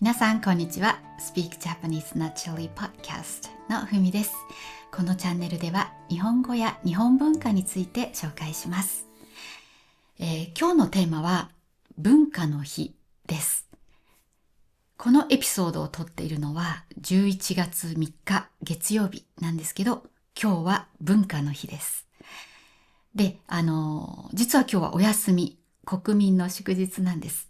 皆さんこんにちは。Speak Japanese Naturally Podcast のふみです。このチャンネルでは日本語や日本文化について紹介します。今日のテーマは文化の日です。このエピソードを撮っているのは11月3日月曜日なんですけど、今日は文化の日です。で、実は今日はお休み、国民の祝日なんです。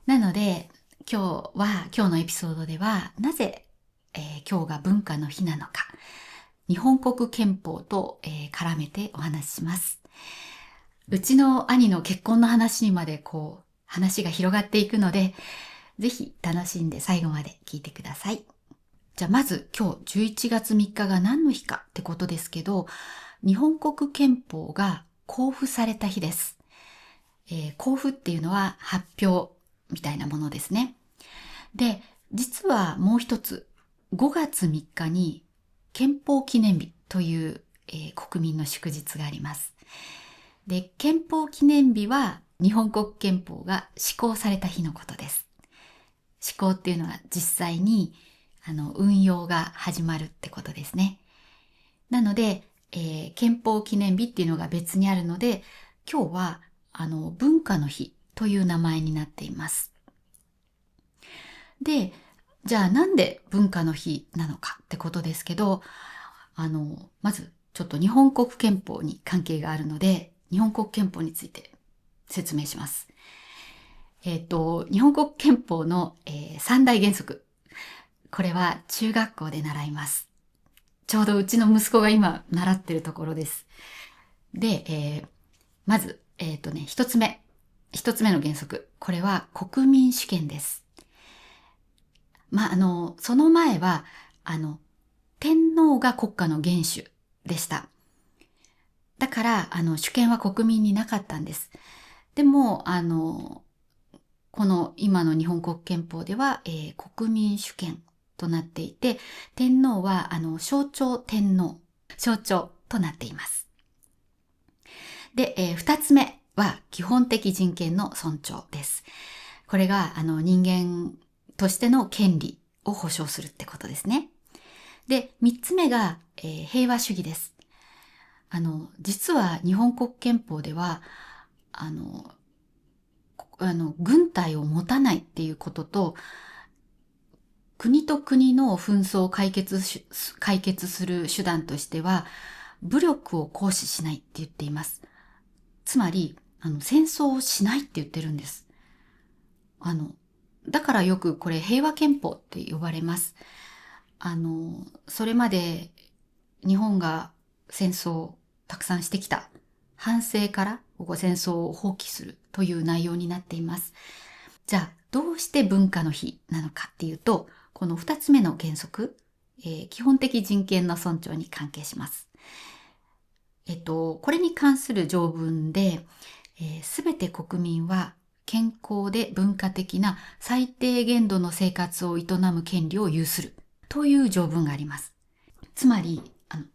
なので、今日のエピソードでは、なぜ、今日が文化の日なのか、日本国憲法と、絡めてお話しします。うちの兄の結婚の話にまで話が広がっていくので、ぜひ楽しんで最後まで聞いてください。じゃあまず今日11月3日が何の日かってことですけど、日本国憲法が公布された日です。公布っていうのは発表みたいなものですね。で、実はもう一つ、5月3日に憲法記念日という、国民の祝日があります。で、憲法記念日は日本国憲法が施行された日のことです。施行っていうのは実際に運用が始まるってことですね。なので、憲法記念日っていうのが別にあるので、今日は文化の日という名前になっています。で、じゃあなんで文化の日なのかってことですけど、まずちょっと日本国憲法に関係があるので、日本国憲法について説明します。日本国憲法の、三大原則。これは中学校で習います。ちょうどうちの息子が今習ってるところです。で、まず、一つ目の原則。これは国民主権です。その前は、天皇が国家の元首でした。だから、主権は国民になかったんです。でも、この今の日本国憲法では、国民主権となっていて、天皇は、象徴となっています。で、二つ目は基本的人権の尊重です。これが、人間としての権利を保障するってことですね。で、三つ目が、平和主義です。実は日本国憲法では、軍隊を持たないっていうことと、国と国の紛争を解決する手段としては、武力を行使しないって言っています。つまり、戦争をしないって言ってるんです。だからよくこれ平和憲法って呼ばれます。それまで日本が戦争をたくさんしてきた反省から戦争を放棄するという内容になっています。じゃあどうして文化の日なのかっていうと、この二つ目の原則、基本的人権の尊重に関係します。これに関する条文で、すべて国民は健康で文化的な最低限度の生活を営む権利を有するという条文があります。つまり、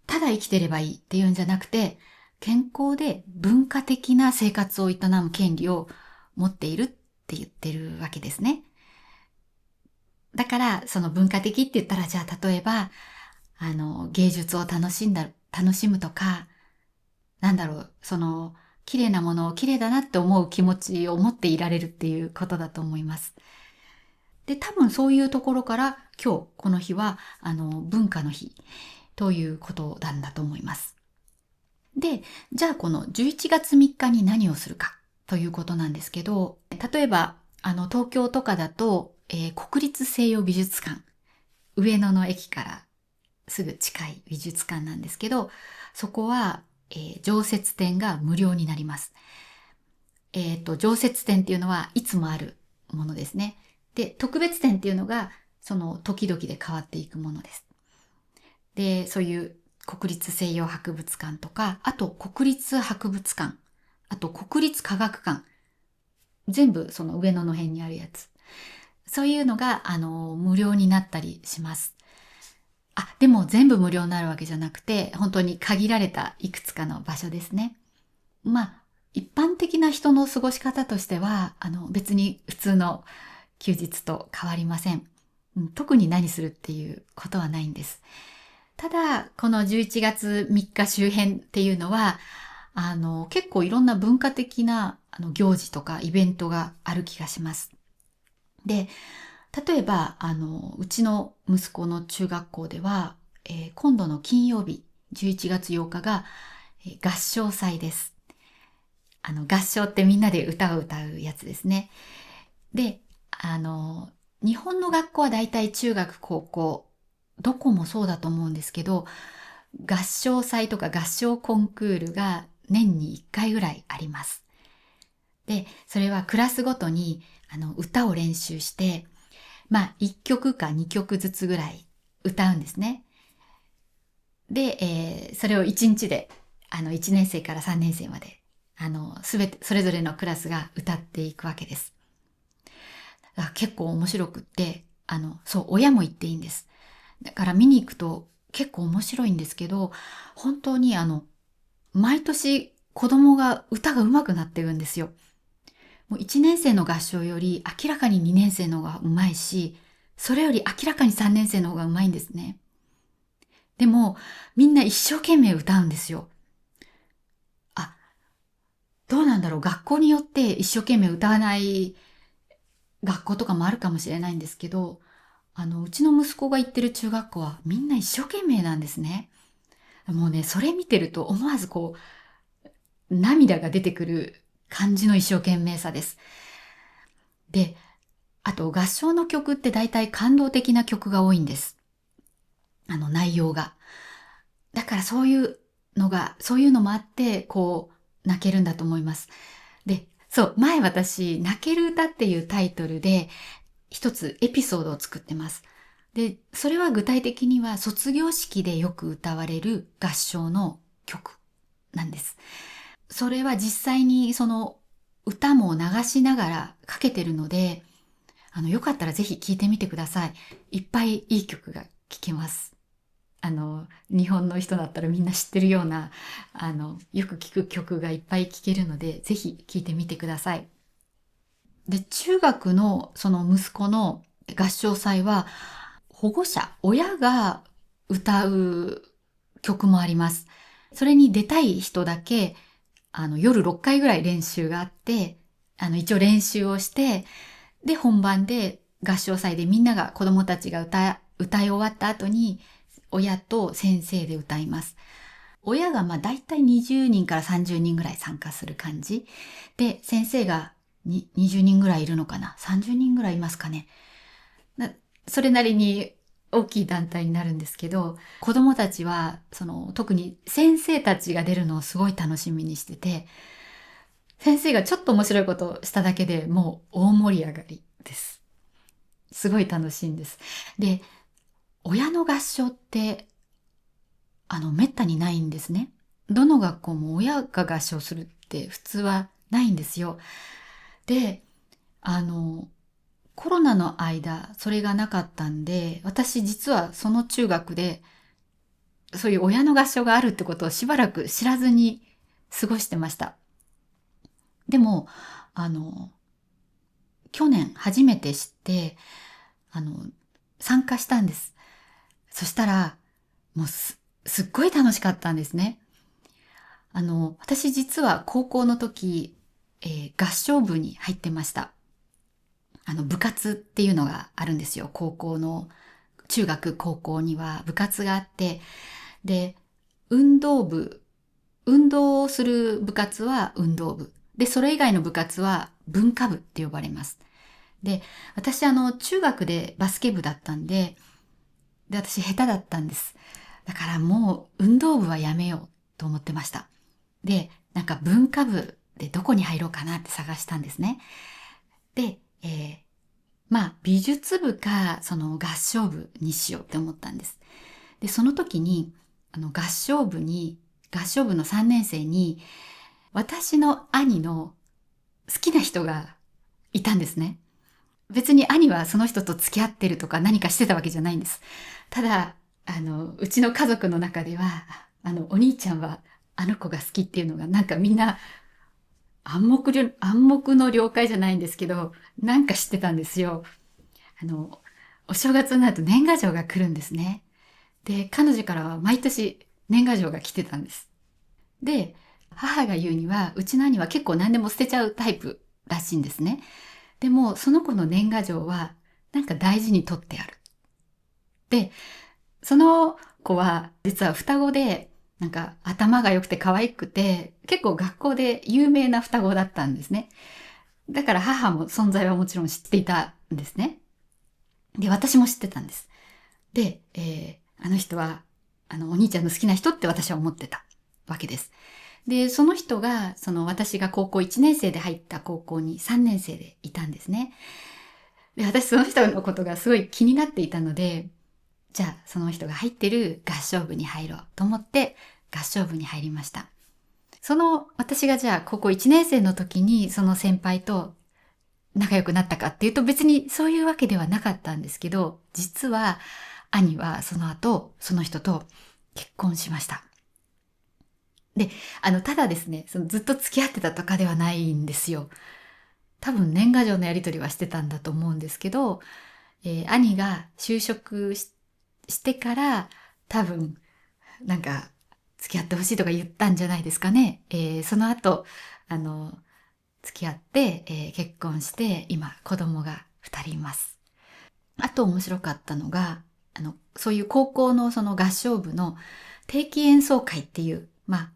ただ生きてればいいっていうんじゃなくて、健康で文化的な生活を営む権利を持っているって言ってるわけですね。だから、その文化的って言ったら、じゃあ例えば、芸術を楽しむとか、綺麗なものを綺麗だなって思う気持ちを持っていられるっていうことだと思います。で、多分そういうところから今日この日は文化の日ということなんだと思います。で、じゃあこの11月3日に何をするかということなんですけど、例えば東京とかだと、国立西洋美術館、上野の駅からすぐ近い美術館なんですけど、そこは、常設展が無料になります。常設展っていうのはいつもあるものですね。で、特別展っていうのがその時々で変わっていくものです。で、そういう国立西洋博物館とか、あと国立博物館、あと国立科学館、全部その上野の辺にあるやつ。そういうのが無料になったりします。でも全部無料になるわけじゃなくて、本当に限られたいくつかの場所ですね。一般的な人の過ごし方としては、別に普通の休日と変わりません。特に何するっていうことはないんです。ただ、この11月3日周辺っていうのは、結構いろんな文化的な行事とかイベントがある気がします。で、例えば、うちの息子の中学校では、今度の金曜日、11月8日が、合唱祭です。合唱ってみんなで歌を歌うやつですね。で、日本の学校はだいたい中学、高校、どこもそうだと思うんですけど、合唱祭とか合唱コンクールが年に1回ぐらいあります。で、それはクラスごとに歌を練習して、1曲か2曲ずつぐらい歌うんですね。で、それを1日で、1年生から3年生まで、すべて、それぞれのクラスが歌っていくわけです。結構面白くって、そう、親も言っていいんです。だから見に行くと結構面白いんですけど、本当に毎年子供が歌が上手くなってるんですよ。もう1年生の合唱より明らかに2年生の方が上手いし、それより明らかに3年生の方が上手いんですね。でも、みんな一生懸命歌うんですよ。あ、どうなんだろう。学校によって一生懸命歌わない学校とかもあるかもしれないんですけど、うちの息子が行ってる中学校はみんな一生懸命なんですね。もうね、それ見てると思わず涙が出てくる感じの一生懸命さです。で、あと合唱の曲って大体感動的な曲が多いんです。内容が。だからそういうのもあって、泣けるんだと思います。で、そう、前私、泣ける歌っていうタイトルで、一つエピソードを作ってます。で、それは具体的には卒業式でよく歌われる合唱の曲なんです。それは実際にその歌も流しながらかけてるので、よかったらぜひ聴いてみてください。いっぱいいい曲が聴けます。日本の人だったらみんな知ってるような、よく聴く曲がいっぱい聴けるので、ぜひ聴いてみてください。で、中学のその息子の合唱祭は、保護者、親が歌う曲もあります。それに出たい人だけ、夜6回ぐらい練習があって、一応練習をして、で、本番で合唱祭でみんなが、子供たちが歌い終わった後に、親と先生で歌います。親がだいたい20人から30人ぐらい参加する感じ。で、先生が20人ぐらいいるのかな？ 30 人ぐらいいますかね。それなりに大きい団体になるんですけど、子供たちは、特に先生たちが出るのをすごい楽しみにしてて、先生がちょっと面白いことをしただけでもう大盛り上がりです。すごい楽しいんです。で、親の合唱って、めったにないんですね。どの学校も親が合唱するって普通はないんですよ。で、コロナの間、それがなかったんで、私実はその中学で、そういう親の合唱があるってことをしばらく知らずに過ごしてました。でも、去年初めて知って、あの、参加したんです。そしたら、もうすっごい楽しかったんですね。私実は高校の時、合唱部に入ってました。部活っていうのがあるんですよ。中学、高校には部活があって、で、運動をする部活は運動部。で、それ以外の部活は文化部って呼ばれます。で、私中学でバスケ部だったんで、私下手だったんです。だからもう運動部はやめようと思ってました。で、なんか文化部でどこに入ろうかなって探したんですね。で、美術部か、その合唱部にしようって思ったんです。で、その時に、合唱部の3年生に、私の兄の好きな人がいたんですね。別に兄はその人と付き合ってるとか何かしてたわけじゃないんです。ただ、うちの家族の中では、お兄ちゃんはあの子が好きっていうのがなんかみんな暗黙の了解じゃないんですけど、なんか知ってたんですよ。お正月になると年賀状が来るんですね。で、彼女からは毎年年賀状が来てたんです。で、母が言うには、うちの兄は結構何でも捨てちゃうタイプらしいんですね。でも、その子の年賀状は、なんか大事に取ってある。で、その子は、実は双子で、なんか頭が良くて可愛くて、結構学校で有名な双子だったんですね。だから母も存在はもちろん知っていたんですね。で、私も知ってたんです。で、あの人は、お兄ちゃんの好きな人って私は思ってたわけです。で、その人が、私が高校1年生で入った高校に3年生でいたんですね。で、私その人のことがすごい気になっていたので、じゃあその人が入ってる合唱部に入ろうと思って合唱部に入りました。私がじゃあ高校1年生の時にその先輩と仲良くなったかっていうと別にそういうわけではなかったんですけど、実は兄はその後その人と結婚しました。で、ただですね、ずっと付き合ってたとかではないんですよ。多分年賀状のやり取りはしてたんだと思うんですけど、兄が就職してから多分なんか付き合ってほしいとか言ったんじゃないですかね。その後、あの、付き合って、結婚して今子供が2人います。あと面白かったのが、そういう高校のその合唱部の定期演奏会っていう、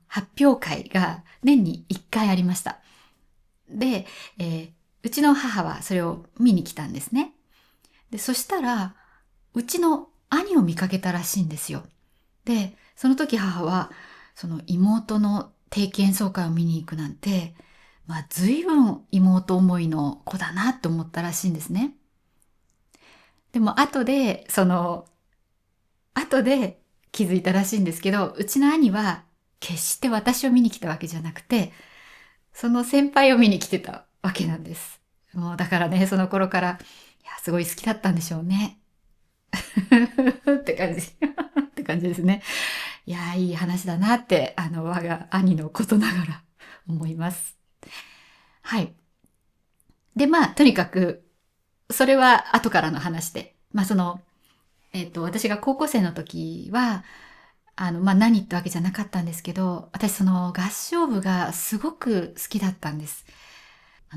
発表会が年に1回ありました。で、うちの母はそれを見に来たんですね。で、そしたら、うちの兄を見かけたらしいんですよ。で、その時母は、その妹の定期演奏会を見に行くなんて、随分妹思いの子だなって思ったらしいんですね。でも後で気づいたらしいんですけど、うちの兄は決して私を見に来たわけじゃなくて、その先輩を見に来てたわけなんです。もうだからね、その頃から、すごい好きだったんでしょうね。って感じ。って感じですね。いい話だなって、我が兄のことながら思います。はい。で、とにかく、それは後からの話で、私が高校生の時は、何ってわけじゃなかったんですけど、私その合唱部がすごく好きだったんです。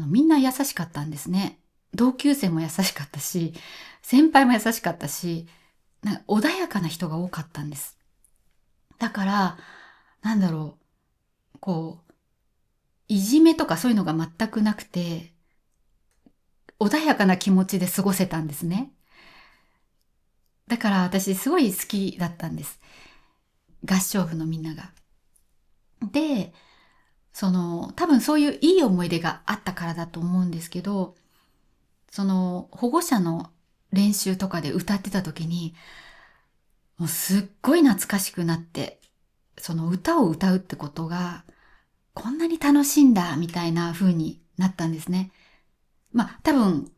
みんな優しかったんですね。同級生も優しかったし、先輩も優しかったし、穏やかな人が多かったんです。だから、なんだろいじめとかそういうのが全くなくて、穏やかな気持ちで過ごせたんですね。だから私すごい好きだったんです。合唱部のみんなが。で、多分そういういい思い出があったからだと思うんですけど、保護者の練習とかで歌ってた時に、もうすっごい懐かしくなって、その歌を歌うってことが、こんなに楽しいんだ、みたいな風になったんですね。多分、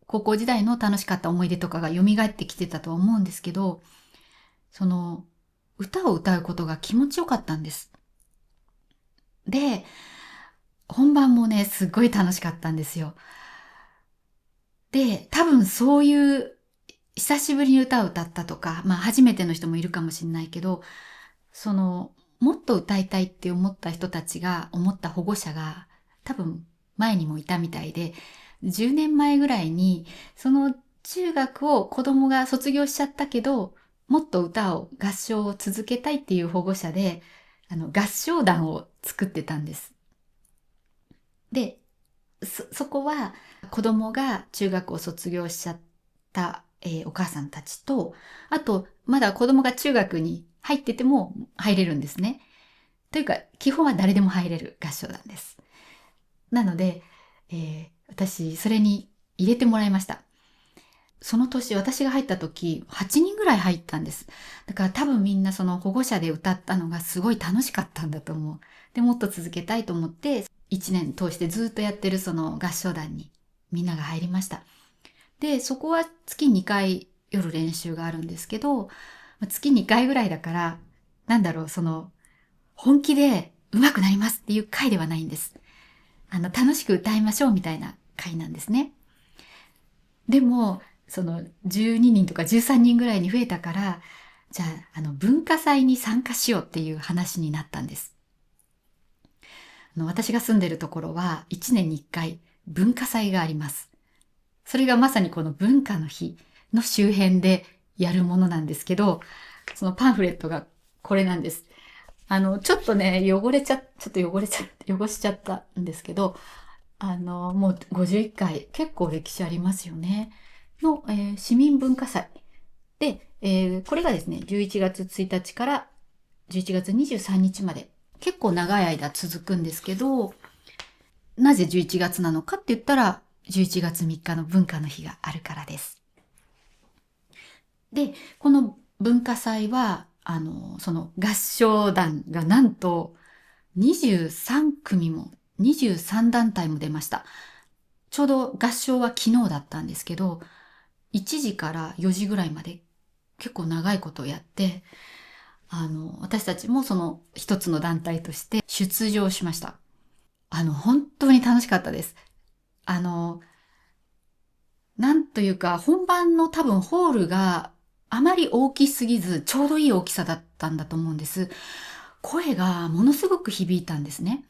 高校時代の楽しかった思い出とかが蘇ってきてたとは思うんですけど、歌を歌うことが気持ちよかったんです。で、本番もね、すっごい楽しかったんですよ。で、多分そういう久しぶりに歌を歌ったとか、初めての人もいるかもしれないけど、もっと歌いたいって思った人たちが、思った保護者が多分前にもいたみたいで、10年前ぐらいに、その中学を子供が卒業しちゃったけど、もっと合唱を続けたいっていう保護者で、合唱団を作ってたんです。で、そこは子供が中学を卒業しちゃった、お母さんたちと、あと、まだ子供が中学に入ってても入れるんですね。というか、基本は誰でも入れる合唱団です。なので、私、それに入れてもらいました。その年、私が入った時、8人ぐらい入ったんです。だから多分みんなその保護者で歌ったのがすごい楽しかったんだと思う。で、もっと続けたいと思って、1年通してずっとやってるその合唱団にみんなが入りました。で、そこは月2回夜練習があるんですけど、月2回ぐらいだから、本気で上手くなりますっていう回ではないんです。楽しく歌いましょうみたいな会なんですね。でも、その12人とか13人ぐらいに増えたから、じゃあ、文化祭に参加しようっていう話になったんです。私が住んでるところは1年に1回文化祭があります。それがまさにこの文化の日の周辺でやるものなんですけど、そのパンフレットがこれなんです。ちょっとね、汚しちゃったんですけど、もう51回、結構歴史ありますよね。の、市民文化祭。で、これがですね、11月1日から11月23日まで、結構長い間続くんですけど、なぜ11月なのかって言ったら、11月3日の文化の日があるからです。で、この文化祭は、その合唱団がなんと23組も、23団体も出ました。ちょうど合唱は昨日だったんですけど、1時から4時ぐらいまで結構長いことをやって、私たちもその一つの団体として出場しました。本当に楽しかったです。あの、なんというか、本番の多分ホールがあまり大きすぎず、ちょうどいい大きさだったんだと思うんです。声がものすごく響いたんですね。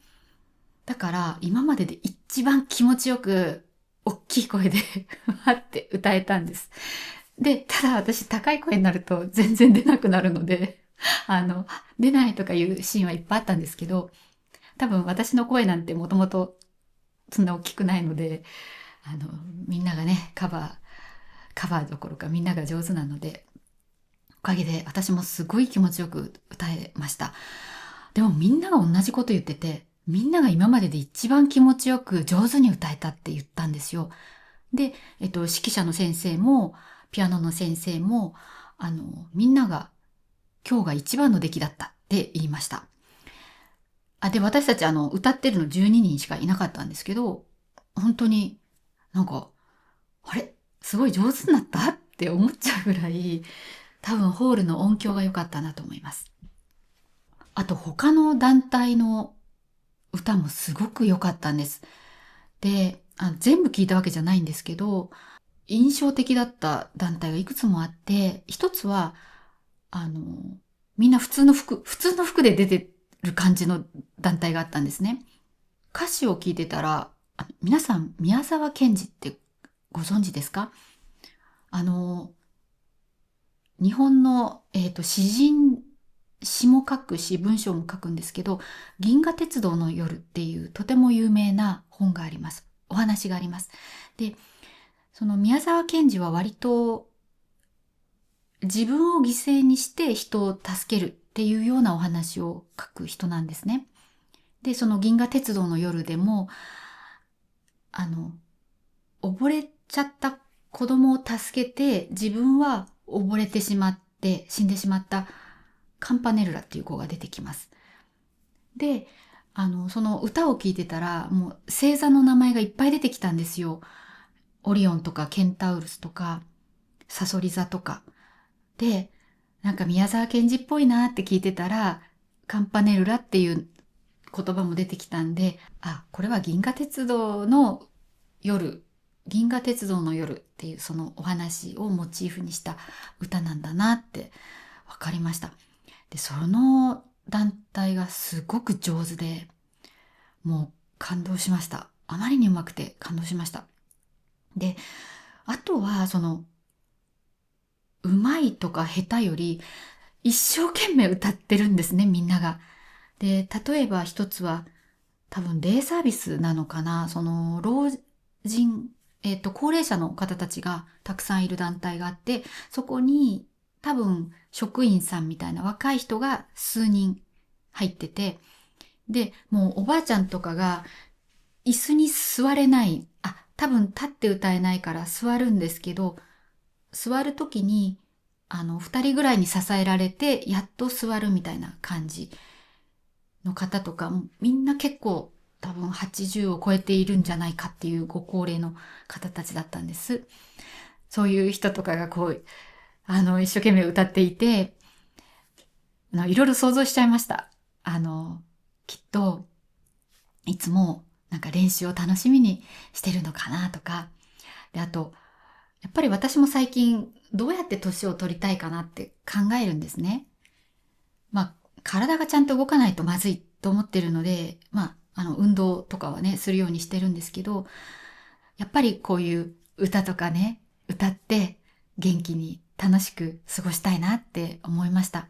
だから今までで一番気持ちよく大きい声でわって歌えたんです。で、ただ私高い声になると全然出なくなるので、出ないとかいうシーンはいっぱいあったんですけど、多分私の声なんてもともとそんな大きくないので、みんながね、カバーどころかみんなが上手なので、おかげで私もすごい気持ちよく歌えました。でもみんなが同じこと言ってて、みんなが今までで一番気持ちよく上手に歌えたって言ったんですよ。で、指揮者の先生も、ピアノの先生も、みんなが今日が一番の出来だったって言いました。で、私たち歌ってるの12人しかいなかったんですけど、本当になんか、あれすごい上手になったって思っちゃうぐらい、多分ホールの音響が良かったなと思います。あと他の団体の歌もすごく良かったんです。で、全部聞いたわけじゃないんですけど、印象的だった団体がいくつもあって、一つは、あの、みんな普通の服で出てる感じの団体があったんですね。歌詞を聞いてたら、皆さん宮沢賢治ってご存知ですか？あの、日本の、詩人、詩も書くし、文章も書くんですけど、銀河鉄道の夜っていうとても有名な本があります。お話があります。で、その宮沢賢治は割と自分を犠牲にして人を助けるっていうようなお話を書く人なんですね。で、その銀河鉄道の夜でも、あの、溺れちゃった子供を助けて、自分は溺れてしまって死んでしまったカンパネルラっていう子が出てきます。で、その歌を聴いてたら、もう星座の名前がいっぱい出てきたんですよ。オリオンとかケンタウルスとか、サソリ座とか。で、なんか宮沢賢治っぽいなって聞いてたら、カンパネルラっていう言葉も出てきたんで、これは銀河鉄道の夜、銀河鉄道の夜っていうそのお話をモチーフにした歌なんだなって分かりました。で、その団体がすごく上手で、もう感動しました。あまりにうまくて感動しました。で、あとはその、うまいとか下手より一生懸命歌ってるんですね、みんなが。で、例えば一つは多分デイサービスなのかな、その老人、高齢者の方たちがたくさんいる団体があって、そこに多分職員さんみたいな若い人が数人入ってて、で、もうおばあちゃんとかが椅子に座れない、多分立って歌えないから座るんですけど、座るときに、二人ぐらいに支えられて、やっと座るみたいな感じの方とか、みんな結構多分80を超えているんじゃないかっていうご高齢の方たちだったんです。そういう人とかがこう、一生懸命歌っていて、いろいろ想像しちゃいました。きっと、いつもなんか練習を楽しみにしてるのかなとか。で、あと、やっぱり私も最近どうやって年を取りたいかなって考えるんですね。体がちゃんと動かないとまずいと思ってるので、運動とかはね、するようにしてるんですけど、やっぱりこういう歌とかね、歌って元気に楽しく過ごしたいなって思いました。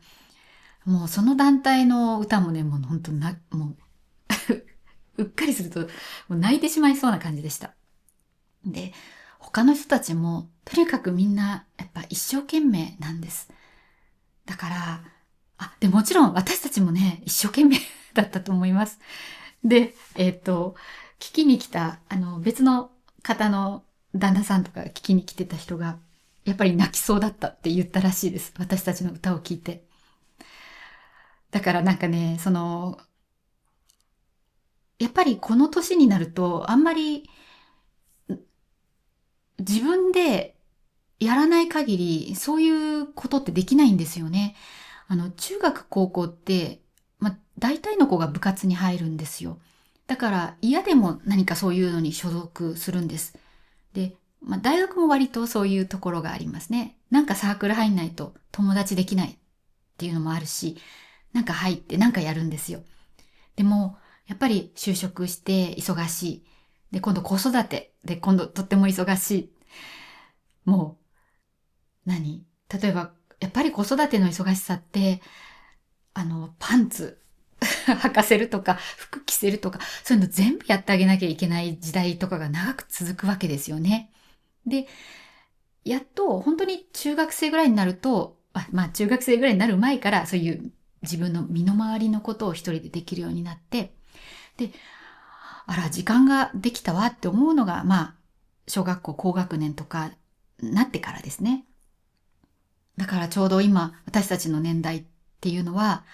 もうその団体の歌もね、もう本当もう、うっかりするともう泣いてしまいそうな感じでした。で、他の人たちも、とにかくみんなやっぱ一生懸命なんです。だから、で、もちろん私たちもね、一生懸命だったと思います。で、聞きに来た、別の方の旦那さんとか聞きに来てた人が、やっぱり泣きそうだったって言ったらしいです。私たちの歌を聞いて。だからなんかね、やっぱりこの年になると、あんまり自分でやらない限り、そういうことってできないんですよね。中学高校って、大体の子が部活に入るんですよ。だから嫌でも何かそういうのに所属するんです。で、大学も割とそういうところがありますね。なんかサークル入んないと友達できないっていうのもあるし、なんか入ってなんかやるんですよ。でも、やっぱり就職して忙しい。で、今度子育てで今度とっても忙しい。もう、例えば、やっぱり子育ての忙しさって、パンツ履かせるとか、服着せるとか、そういうの全部やってあげなきゃいけない時代とかが長く続くわけですよね。で、やっと本当に中学生ぐらいになると、中学生ぐらいになる前からそういう自分の身の回りのことを一人でできるようになって、で、時間ができたわって思うのが、小学校高学年とかなってからですね。だからちょうど今、私たちの年代っていうのは、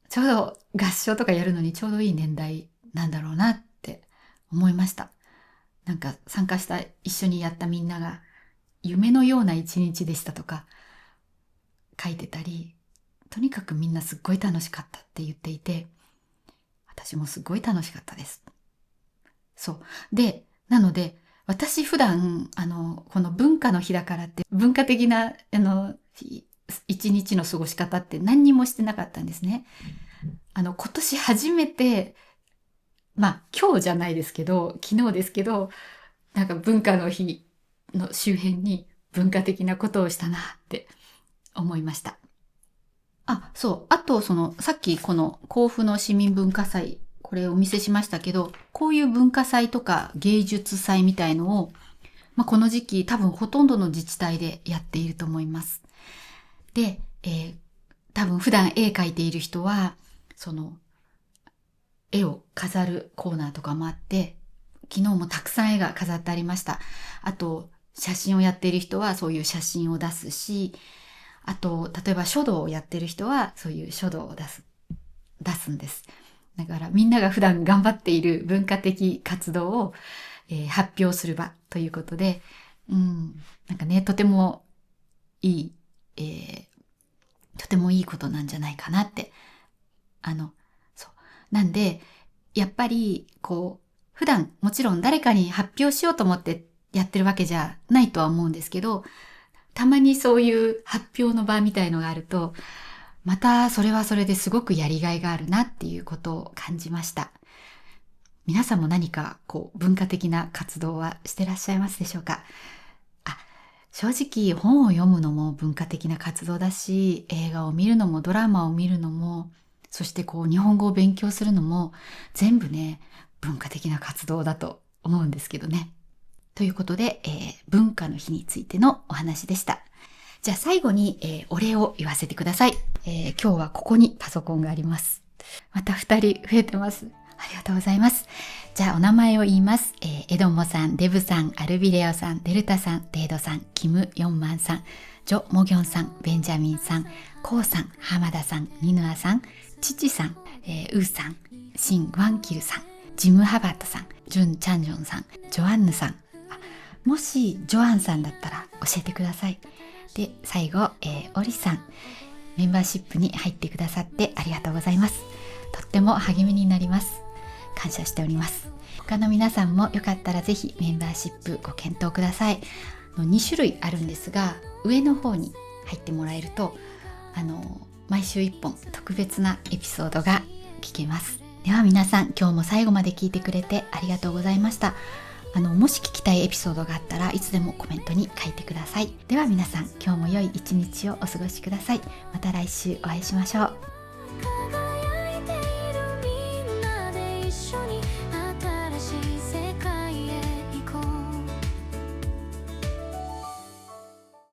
ちょうど合唱とかやるのにちょうどいい年代なんだろうなって思いました。なんか参加した一緒にやったみんなが夢のような一日でしたとか書いてたり、とにかくみんなすっごい楽しかったって言っていて、私もすっごい楽しかったです。そう。で、なので、私普段、この文化の日だからって文化的な、一日の過ごし方って何にもしてなかったんですね。今年初めて、今日じゃないですけど、昨日ですけど、なんか文化の日の周辺に文化的なことをしたなって思いました。そう。あと、さっきこの甲府の市民文化祭、これお見せしましたけど、こういう文化祭とか芸術祭みたいのを、この時期多分ほとんどの自治体でやっていると思います。で、多分普段絵描いている人は、絵を飾るコーナーとかもあって、昨日もたくさん絵が飾ってありました。あと、写真をやっている人はそういう写真を出すし、あと、例えば書道をやってる人はそういう書道を出すんです。だからみんなが普段頑張っている文化的活動を、発表する場ということで、なんかね、とてもいい、とてもいいことなんじゃないかなって。そう。なんで、やっぱり、普段もちろん誰かに発表しようと思ってやってるわけじゃないとは思うんですけど、たまにそういう発表の場みたいのがあると、またそれはそれですごくやりがいがあるなっていうことを感じました。皆さんも何か文化的な活動はしてらっしゃいますでしょうか？正直本を読むのも文化的な活動だし、映画を見るのもドラマを見るのも、そして日本語を勉強するのも全部ね、文化的な活動だと思うんですけどね。ということで、文化の日についてのお話でした。じゃあ最後に、お礼を言わせてください。今日はここにパソコンがあります。また2人増えてます。ありがとうございます。じゃあお名前を言います。エドモさん、デブさん、アルビレオさん、デルタさん、テイドさん、キム・ヨンマンさん、ジョ・モギョンさん、ベンジャミンさん、コウさん、浜田さん、ミヌアさん、チチさん、ウーさん、シン・ワンキルさん、ジム・ハバットさん、ジュン・チャンジョンさん、ジョアンヌさん。もしジョアンさんだったら教えてください。で、最後、オリさん、メンバーシップに入ってくださってありがとうございます。とっても励みになります。感謝しております。他の皆さんもよかったらぜひメンバーシップご検討ください。2種類あるんですが、上の方に入ってもらえると毎週1本特別なエピソードが聞けます。では皆さん、今日も最後まで聞いてくれてありがとうございました。もし聞きたいエピソードがあったらいつでもコメントに書いてください。では皆さん、今日も良い一日をお過ごしください。また来週お会いしましょう。